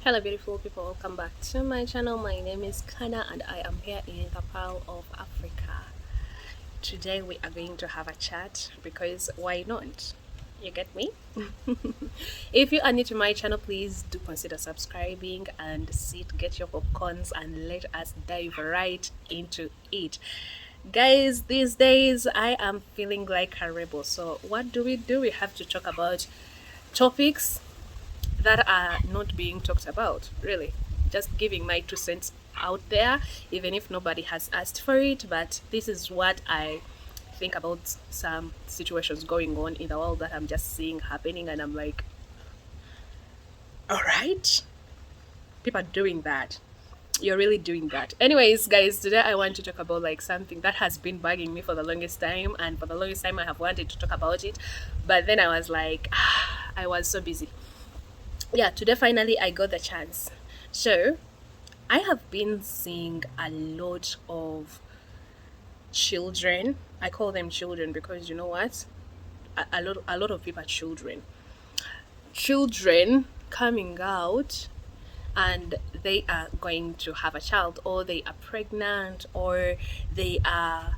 Hello beautiful people, welcome back to my channel. My name is Kana and I am here in the Pearl of Africa. Today we are going to have a chat because why not? You get me? If you are new to my channel, please do consider subscribing and get your popcorns and let us dive right into it. Guys, these days I am feeling like a rebel. So what do? We have to talk about topics that are not being talked about, really. Just giving my 2 cents out there, even if nobody has asked for it. But this is what I think about some situations going on in the world that I'm just seeing happening, and I'm like, all right, people are doing that. You're really doing that. Anyways, guys, today I want to talk about like something that has been bugging me for the longest time, and for the longest time I have wanted to talk about it, but then I was like, I was so busy. Yeah, today finally I got the chance. So I have been seeing a lot of children. I call them children because you know what? A lot of people are children. Children coming out and they are going to have a child, or they are pregnant, or they are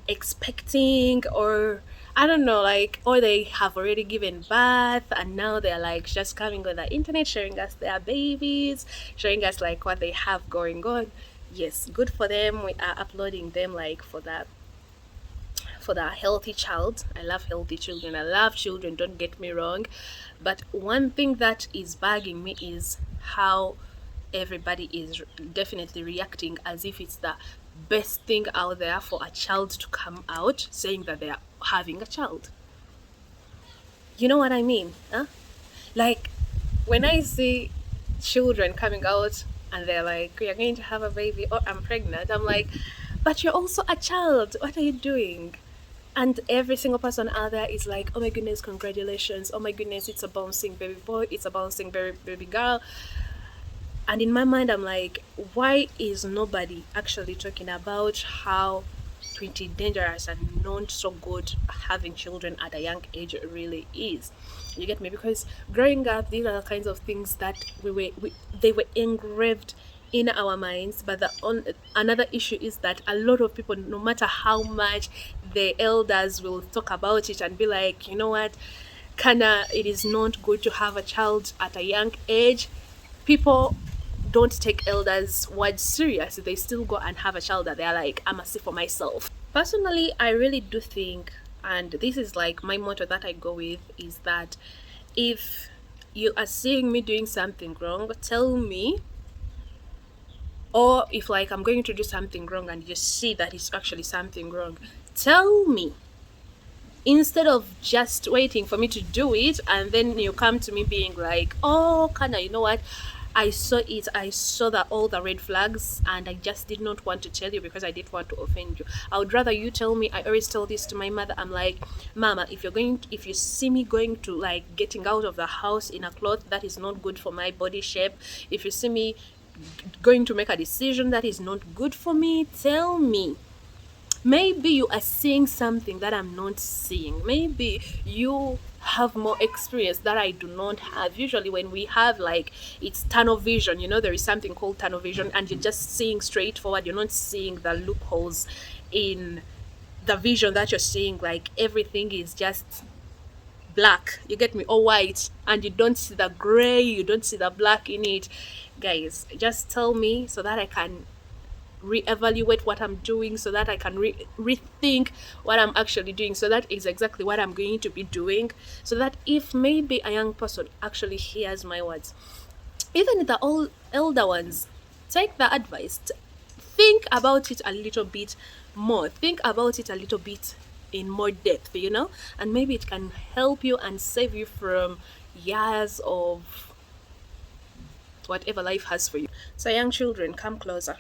expecting, or I don't know, like, or they have already given birth and now they're like just coming on the internet showing us their babies, showing us like what they have going on. Yes, good for them. We are uploading them like for the healthy child. I love healthy children. I love children, don't get me wrong. But one thing that is bugging me is how everybody is definitely reacting as if it's the best thing out there for a child to come out saying that they are having a child. You know what I mean? Huh? Like when I see children coming out and they're like, "You're going to have a baby," or "I'm pregnant," I'm like, but you're also a child. What are you doing? And every single person out there is like, oh my goodness, congratulations. Oh my goodness, it's a bouncing baby boy. It's a bouncing baby girl. And in my mind, I'm like, why is nobody actually talking about how pretty dangerous and not so good having children at a young age really is? You get me? Because growing up, these are the kinds of things that they were engraved in our minds. But another issue is that a lot of people, no matter how much the elders will talk about it and be like, you know what, kinda, it is not good to have a child at a young age. People don't take elders' words serious. They still go and have a child that they're like, I must see for myself. Personally, I really do think, and this is like my motto that I go with, is that if you are seeing me doing something wrong, tell me. Or if like I'm going to do something wrong and you see that it's actually something wrong, tell me, instead of just waiting for me to do it and then you come to me being like, oh Kana, you know what, I saw it, I saw that all the red flags and I just did not want to tell you because I didn't want to offend you. I would rather you tell me. I always tell this to my mother. I'm like, mama, if you see me going to like getting out of the house in a cloth that is not good for my body shape, if you see me going to make a decision that is not good for me, tell me. Maybe you are seeing something that I'm not seeing. Maybe you have more experience that I do not have. Usually when we have like, it's tunnel vision, there is something called tunnel vision, and you're just seeing straight forward. You're not seeing the loopholes in the vision that you're seeing. Like everything is just black, you get me, or white, and you don't see the gray, you don't see the black in it. Guys, just tell me so that I can reevaluate what I'm doing, so that I can rethink what I'm actually doing. So that is exactly what I'm going to be doing. So that if maybe a young person actually hears my words, even the old elder ones, take the advice. Think about it a little bit more. Think about it a little bit in more depth, and maybe it can help you and save you from years of whatever life has for you. So, young children, come closer.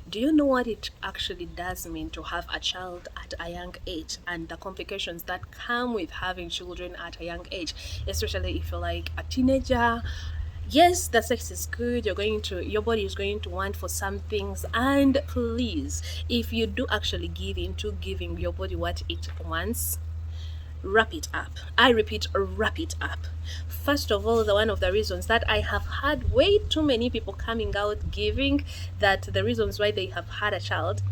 Do you know what it actually does mean to have a child at a young age, and the complications that come with having children at a young age, especially if you're like a teenager? Yes, the sex is good. Your body is going to want for some things, and please, if you do actually give into giving your body what it wants, wrap it up. I repeat, wrap it up. First of all, one of the reasons that I have had way too many people coming out giving that the reasons why they have had a child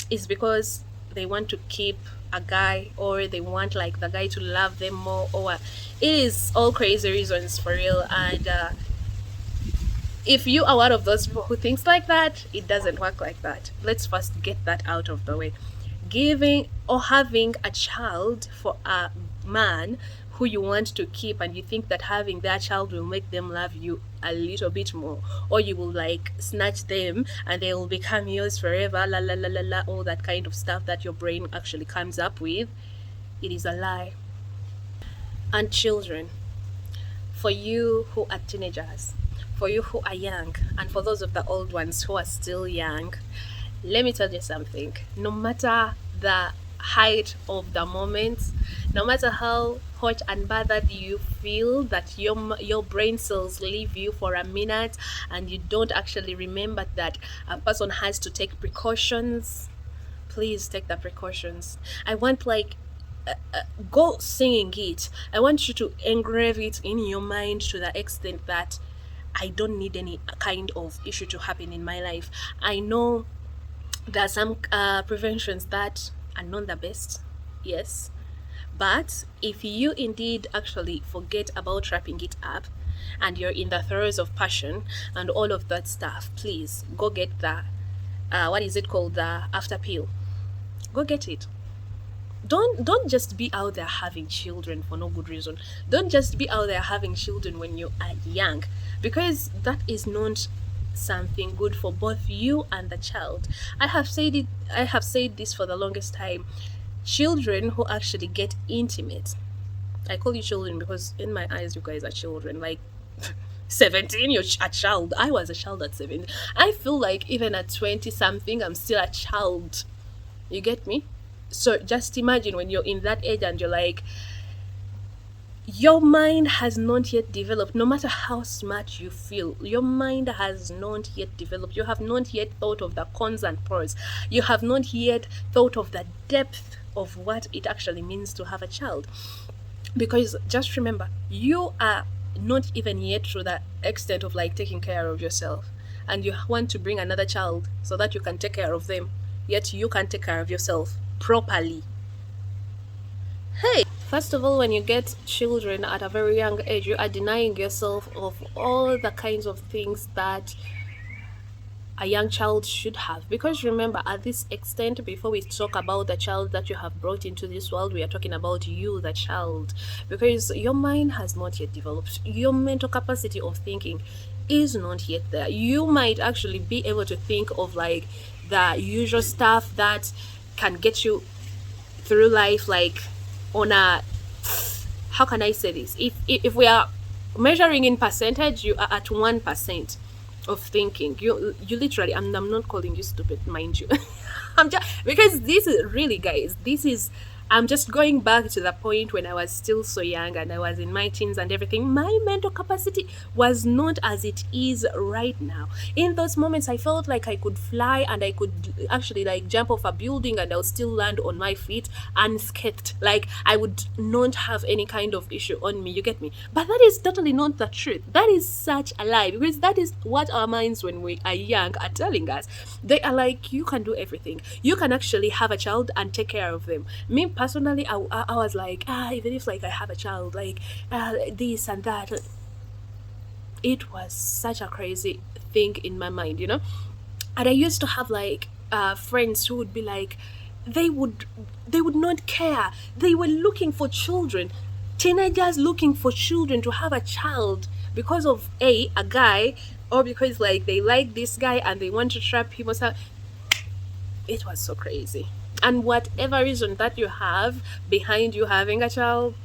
is because they want to keep a guy, or they want like the guy to love them more, or it is all crazy reasons for real. And if you are one of those people who thinks like that, it doesn't work like that. Let's first get that out of the way. Giving or having a child for a man who you want to keep, and you think that having that child will make them love you a little bit more, or you will like snatch them and they will become yours forever, la la la la la, all that kind of stuff that your brain actually comes up with, it is a lie. And children, for you who are teenagers, for you who are young, and for those of the old ones who are still young, let me tell you something. No matter the height of the moment, no matter how hot and bothered you feel, that your brain cells leave you for a minute and you don't actually remember that a person has to take precautions, please take the precautions. I want like go singing it. I want you to engrave it in your mind to the extent that I don't need any kind of issue to happen in my life. I know there are some preventions that are not the best, yes, but if you indeed actually forget about wrapping it up and you're in the throes of passion and all of that stuff, please go get the what is it called, the after pill. Go get it. Don't just be out there having children for no good reason. Don't just be out there having children when you are young, because that is not something good for both you and the child. I have said this for the longest time. Children who actually get intimate, I call you children because in my eyes you guys are children, like 17, you're a child. I was a child at 17. I feel like even at 20 something I'm still a child. You get me? So just imagine when you're in that age and you're like, your mind has not yet developed. No matter how smart you feel, your mind has not yet developed. You have not yet thought of the cons and pros. You have not yet thought of the depth of what it actually means to have a child. Because just remember, you are not even yet to the extent of like taking care of yourself, and you want to bring another child so that you can take care of them, yet you can't take care of yourself properly. Hey, first of all, when you get children at a very young age, you are denying yourself of all the kinds of things that a young child should have. Because remember, at this extent, before we talk about the child that you have brought into this world, we are talking about you, the child. Because your mind has not yet developed, your mental capacity of thinking is not yet there. You might actually be able to think of like the usual stuff that can get you through life, like on a, how can I say this, if we are measuring in percentage, you are at 1% of thinking. You literally, I'm not calling you stupid, mind you. I'm just, because this is really, guys, this is, I'm just going back to the point when I was still so young and I was in my teens and everything. My mental capacity was not as it is right now. In those moments, I felt like I could fly and I could actually like jump off a building and I'll still land on my feet unscathed. Like I would not have any kind of issue on me. You get me? But that is totally not the truth. That is such a lie, because that is what our minds when we are young are telling us. They are like, you can do everything. You can actually have a child and take care of them. Me personally, I was like, even if like I have a child, like this and that. It was such a crazy thing in my mind, you know. And I used to have like friends who would be like, they would not care. They were looking for children, teenagers looking for children to have a child because of a guy, or because like they like this guy and they want to trap him or something. It was so crazy. And whatever reason that you have behind you having a child,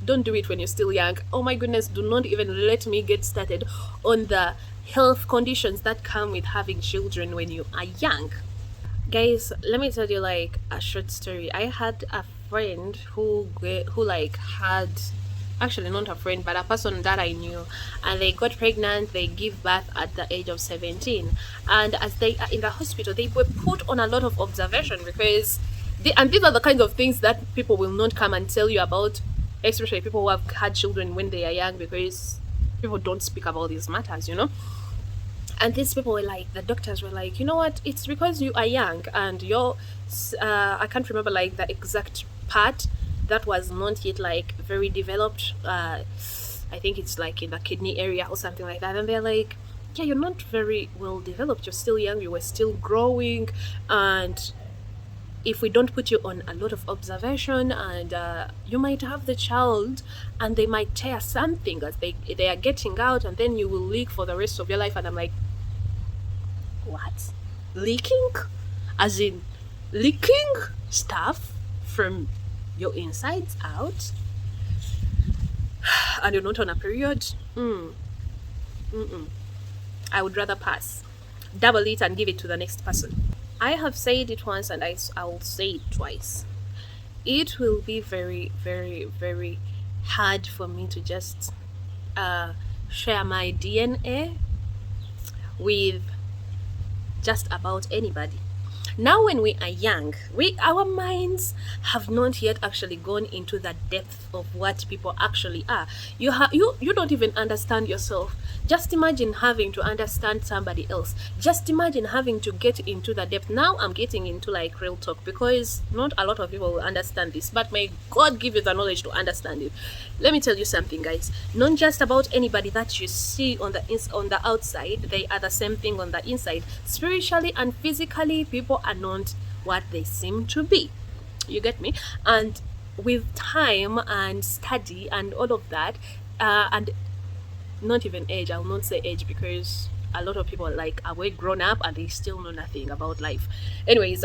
don't do it when you're still young. Oh my goodness, do not even let me get started on the health conditions that come with having children when you are young. Guys, let me tell you like a short story. I had a friend who like had, actually not a friend but a person that I knew, and they got pregnant. They give birth at the age of 17, and as they are in the hospital, they were put on a lot of observation because And these are the kinds of things that people will not come and tell you about, especially people who have had children when they are young, because people don't speak about these matters, you know. And these people were like, the doctors were like, you know what, it's because you are young and you're I can't remember like the exact part that was not yet like very developed. I think it's like in the kidney area or something like that. And they're like, yeah, you're not very well developed, you're still young, you were still growing, and if we don't put you on a lot of observation, and you might have the child and they might tear something as they are getting out, and then you will leak for the rest of your life. And I'm like, what? Leaking? As in leaking stuff from your insides out? And you're not on a period? I would rather pass. Double it and give it to the next person. I have said it once and I will say it twice. It will be very, very, very hard for me to just share my DNA with just about anybody. Now, when we are young, our minds have not yet actually gone into the depth of what people actually are. You don't even understand yourself. Just imagine having to understand somebody else. Just imagine having to get into the depth. Now I'm getting into like real talk, because not a lot of people will understand this, but may God give you the knowledge to understand it. Let me tell you something, guys. Not just about anybody that you see on the outside, they are the same thing on the inside. Spiritually and physically, people are not what they seem to be. You get me? And with time and study and all of that, and not even age, I'll not say age, because a lot of people are way grown up and they still know nothing about life. Anyways,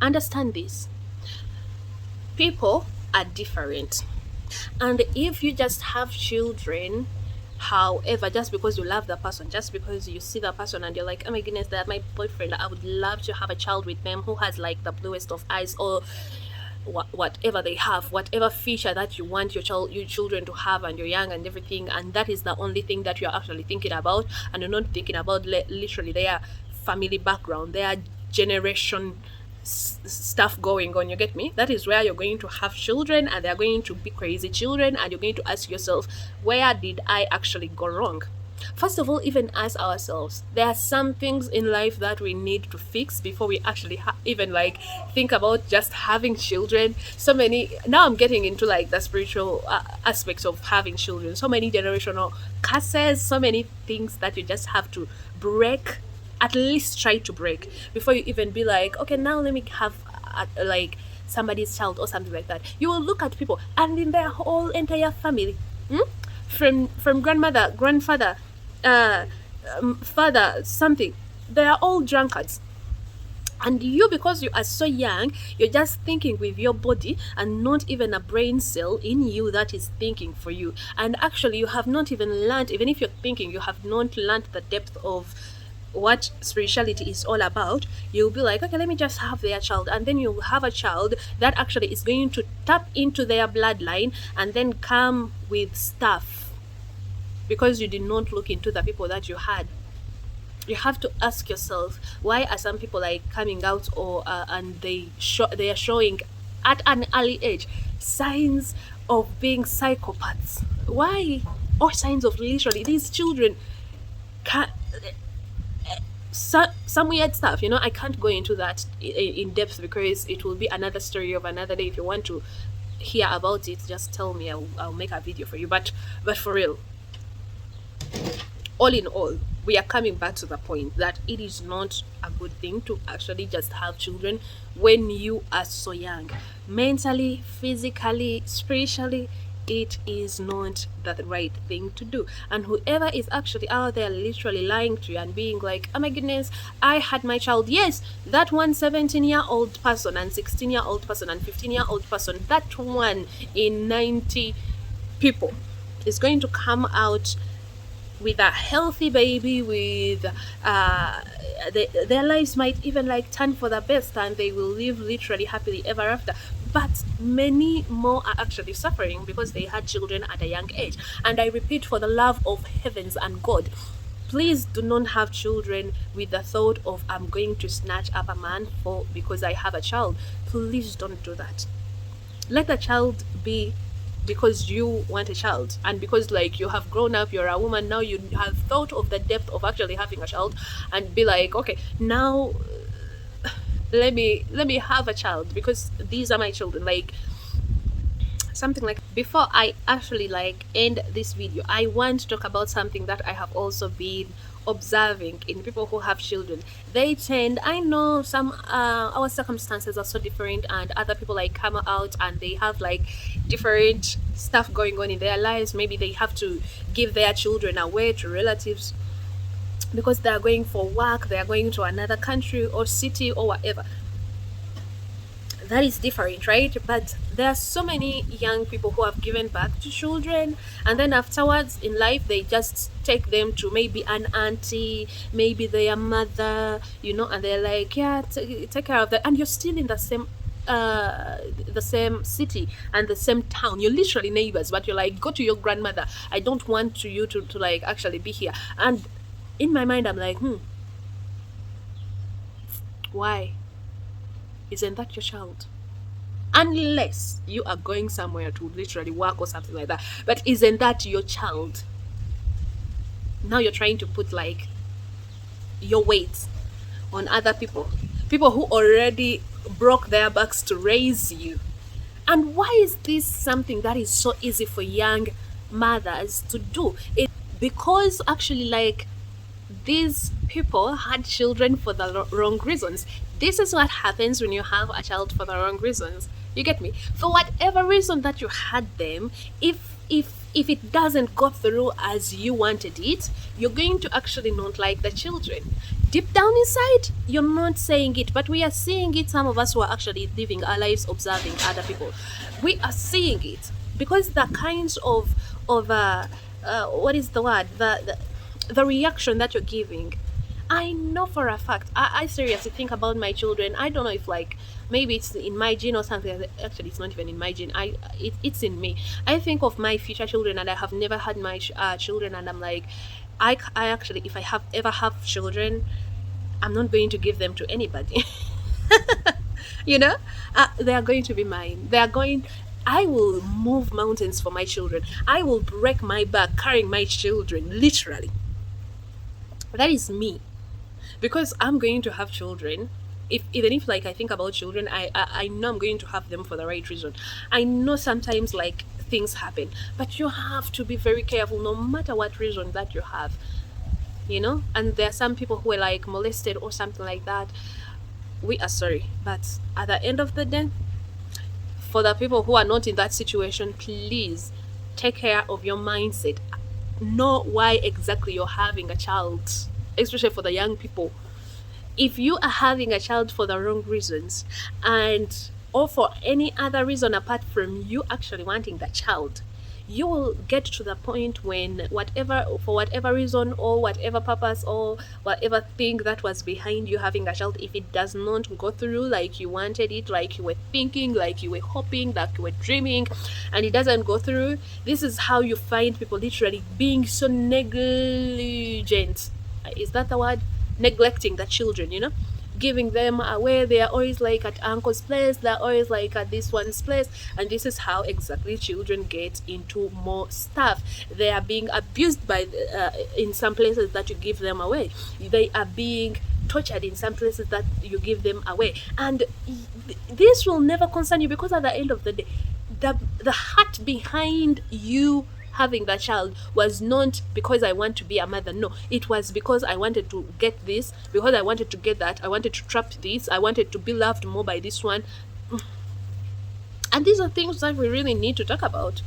understand this. People are different. And if you just have children, however, just because you love the person, just because you see the person and you're like, oh my goodness, that my boyfriend, I would love to have a child with them who has like the bluest of eyes, or whatever they have, whatever feature that you want your children to have, and you're young and everything, and that is the only thing that you're actually thinking about, and you're not thinking about literally their family background, their generation stuff going on. You get me? That is where you're going to have children, and they're going to be crazy children, and you're going to ask yourself, where did I actually go wrong? First of all, even ask ourselves, there are some things in life that we need to fix before we actually even like think about just having children. So many, now I'm getting into like the spiritual aspects of having children. So many generational curses, so many things that you just have to break, at least try to break, before you even be like, okay, now let me have like somebody's child or something like that. You will look at people and in their whole entire family, from grandmother, grandfather, father, something, they are all drunkards. And you, because you are so young, you're just thinking with your body and not even a brain cell in you that is thinking for you. And actually, you have not even learned, even if you're thinking, you have not learned the depth of what spirituality is all about. You'll be like, okay, let me just have their child, and then you'll have a child that actually is going to tap into their bloodline and then come with stuff, because you did not look into the people that you had. You have to ask yourself, why are some people like coming out, or and they are showing at an early age signs of being psychopaths? Why? Or signs of literally these children can some weird stuff, you know. I can't go into that in depth, because it will be another story of another day. If you want to hear about it, just tell me, I'll make a video for you. But for real, all in all, we are coming back to the point that it is not a good thing to actually just have children when you are so young. Mentally, physically, spiritually, it is not the right thing to do. And whoever is actually out there literally lying to you and being like, oh my goodness, I had my child. Yes, that one 17-year-old person and 16-year-old person and 15-year-old person, that one in 90 people is going to come out with a healthy baby, with their lives might even like turn for the best, and they will live literally happily ever after. But many more are actually suffering because they had children at a young age. And I repeat, for the love of heavens and God, Please do not have children with the thought of I'm going to snatch up a man for because I have a child. Please don't do that. Let the child be because you want a child, and because like you have grown up, you're a woman now, you have thought of the depth of actually having a child, and be like, okay, now let me have a child because these are my children. Like something like, before I actually like end this video, I want to talk about something that I have also been observing in people who have children. They tend, I know some our circumstances are so different, and other people like come out and they have like different stuff going on in their lives. Maybe they have to give their children away to relatives because they are going for work, they are going to another country or city or whatever. That is different, right? But there are so many young people who have given back to children, and then afterwards in life they just take them to maybe an auntie, maybe their mother, and they're like, yeah, take care of that, and you're still in the same city and the same town. You're literally neighbors, but you're like, go to your grandmother. I don't want you to like actually be here. And in my mind I'm like, why? Isn't that your child? Unless you are going somewhere to literally work or something like that. But isn't that your child? Now you're trying to put like your weight on other people. People who already broke their backs to raise you. And why is this something that is so easy for young mothers to do? It because actually like these people had children for the wrong reasons. This is what happens when you have a child for the wrong reasons. You get me? For whatever reason that you had them, if it doesn't go through as you wanted it, you're going to actually not like the children. Deep down inside, you're not saying it, but we are seeing it. Some of us who are actually living our lives observing other people, we are seeing it because the kinds of what is the word, the reaction that you're giving. I know for a fact. I seriously think about my children. I don't know if like maybe it's in my gene or something. Actually, it's not even in my gene. It's in me. I think of my future children, and I have never had my children, and I'm like, I actually, if I have ever have children, I'm not going to give them to anybody. you know, they are going to be mine. They are going. I will move mountains for my children. I will break my back carrying my children, literally. That is me, because I'm going to have children. If even if like I think about children, I know I'm going to have them for the right reason. I know sometimes like things happen, but you have to be very careful no matter what reason that you have. And there are some people who are like molested or something like that. We are sorry, but at the end of the day, for the people who are not in that situation, please take care of your mindset. Know why exactly you're having a child, especially for the young people. If you are having a child for the wrong reasons, and or for any other reason apart from you actually wanting the child, you will get to the point when for whatever reason or whatever purpose or whatever thing that was behind you having a child, if it does not go through like you wanted it, like you were thinking, like you were hoping, like you were dreaming, and it doesn't go through, this is how you find people literally being so negligent. Is that the word? Neglecting the children, giving them away. They are always like at uncle's place, they're always like at this one's place, and this is how exactly children get into more stuff. They are being abused by in some places that you give them away. They are being tortured in some places that you give them away, and this will never concern you, because at the end of the day, the heart behind you having that child was not because I want to be a mother. No, it was because I wanted to get this, because I wanted to get that, I wanted to trap this, I wanted to be loved more by this one. And these are things that we really need to talk about,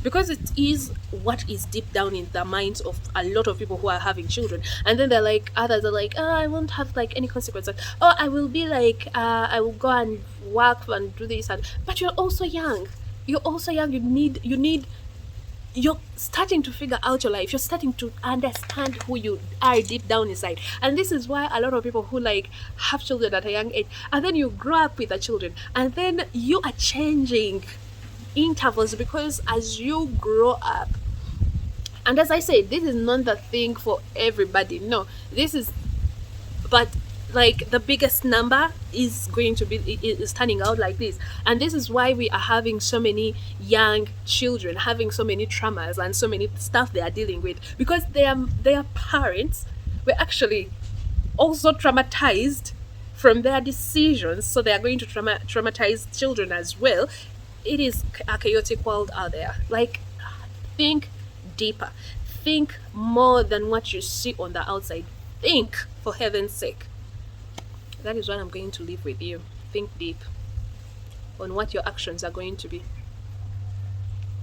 because it is what is deep down in the minds of a lot of people who are having children. And then they're like, others are like, I won't have like any consequences, oh, I will be like I will go and work and do this, but you're also young. You need you're starting to figure out your life, you're starting to understand who you are deep down inside. And this is why a lot of people who like have children at a young age, and then you grow up with the children, and then you are changing intervals, because as you grow up, And as I said, this is not the thing for everybody. No, this is, but like the biggest number is going to be is turning out like this, and this is why we are having so many young children having so many traumas and so many stuff they are dealing with, because their parents were actually also traumatized from their decisions, so they are going to traumatize children as well. It is a chaotic world out there. Like, think deeper, think more than what you see on the outside. Think, for heaven's sake. That is what I'm going to leave with you. Think deep on what your actions are going to be,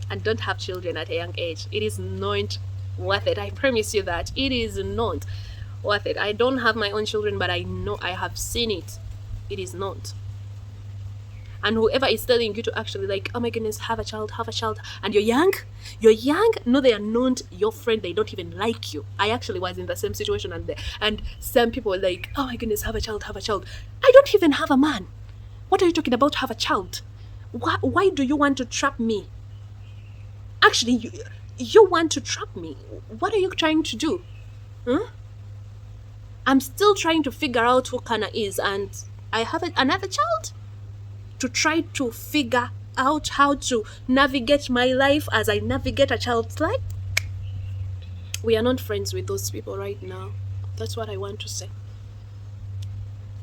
and don't have children at a young age. It is not worth it. I promise you that it is not worth it. I don't have my own children, but I know, I have seen it. It is not. And whoever is telling you to actually, like, oh my goodness, have a child, and you're young, no, they are not your friend, they don't even like you. I actually was in the same situation, and some people were like, oh my goodness, have a child. I don't even have a man. What are you talking about, have a child? Why do you want to trap me? Actually, you want to trap me. What are you trying to do? I'm still trying to figure out who Kana is, and I have another child to try to figure out how to navigate my life as I navigate a child's life. We are not friends with those people right now. That's what I want to say.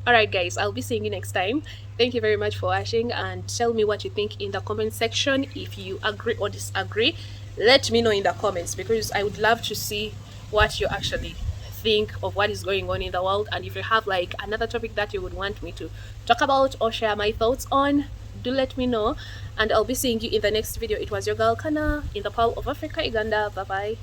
Alright guys, I'll be seeing you next time. Thank you very much for watching, and tell me what you think in the comment section. If you agree or disagree, let me know in the comments, because I would love to see what you actually think of what is going on in the world. And if you have like another topic that you would want me to talk about or share my thoughts on, do let me know, and I'll be seeing you in the next video. It was your girl Kana in the Pearl of Africa, Uganda. Bye bye.